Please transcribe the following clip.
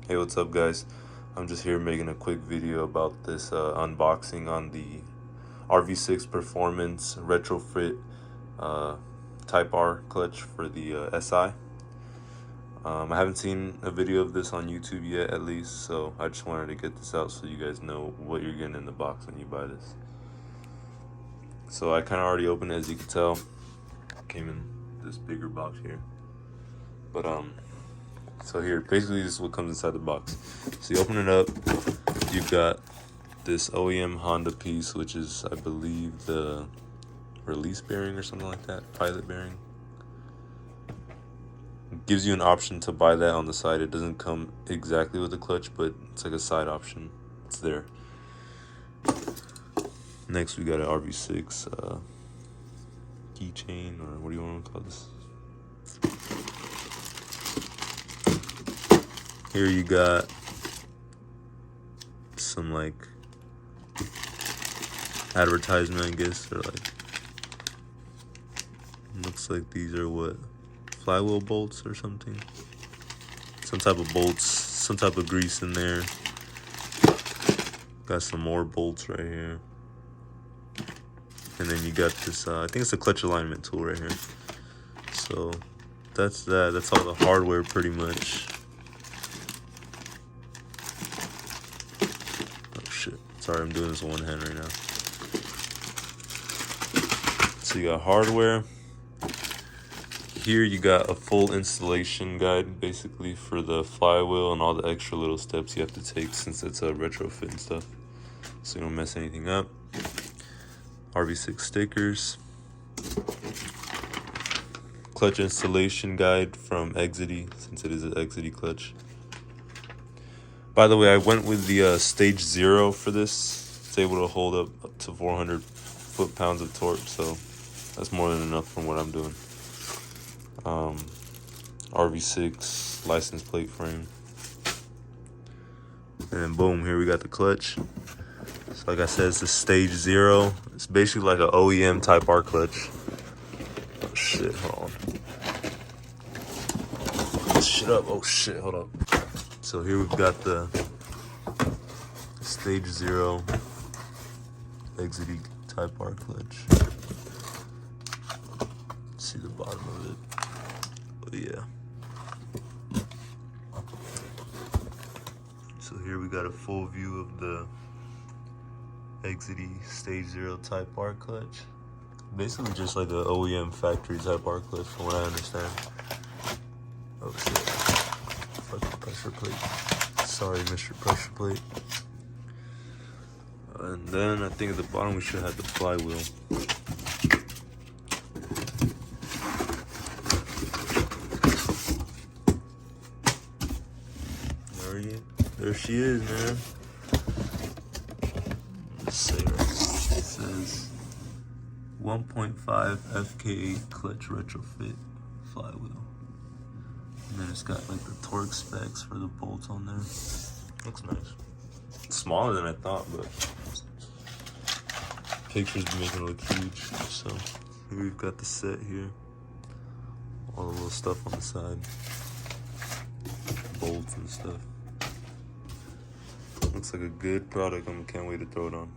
Hey, what's up guys? I'm just here making a quick video about this unboxing on the Rv6 Performance Retrofit Type R clutch for the SI. I haven't seen a video of this on YouTube yet, at least, so I just wanted to get this out so you guys know what you're getting in the box when you buy this. So I kind of already opened it, as you can tell. Came in this bigger box here, but so here, basically this is what comes inside the box. So you open it up, you've got this OEM Honda piece, which is, I believe, the release bearing or something like that, pilot bearing. It gives you an option to buy that on the side. It doesn't come exactly with the clutch, but it's like a side option. It's there. Next, we got an Rv6 keychain, or what do you want to call this? Here you got some like advertisement, I guess, or like, looks like these are what, flywheel bolts or something. Some type of bolts, some type of grease in there. Got some more bolts right here. And then you got this, I think it's a clutch alignment tool right here. So that's that. That's all the hardware pretty much. Sorry, I'm doing this with one hand right now. So you got hardware. Here you got a full installation guide, basically, for the flywheel and all the extra little steps you have to take since it's a retrofit and stuff, so you don't mess anything up. Rv6 stickers. Clutch installation guide from Exity, since it is an Exity clutch. By the way, I went with the stage 0 for this. It's able to hold up to 400 foot-pounds of torque, so that's more than enough from what I'm doing. Rv6 license plate frame. And then boom, here we got the clutch. So like I said, it's a stage 0. It's basically like an OEM Type R clutch. Oh shit, hold on. Shit up, oh shit, hold up. So here we've got the stage 0 Exity Type R clutch. See the bottom of it. Oh yeah. So here we got a full view of the Exity stage 0 Type R clutch. Basically just like an OEM factory Type R clutch from what I understand. Oh shit. Fucking pressure plate. Sorry, Mr. Pressure Plate. And then I think at the bottom we should have the flywheel. There she is, man. Let's say right here. It says 1.5 FK8 clutch retrofit flywheel. And then it's got like the torque specs for the bolts on there. Looks nice. It's smaller than I thought, but pictures be making it look huge. So here we've got the set here. All the little stuff on the side. Bolts and stuff. Looks like a good product. I can't wait to throw it on.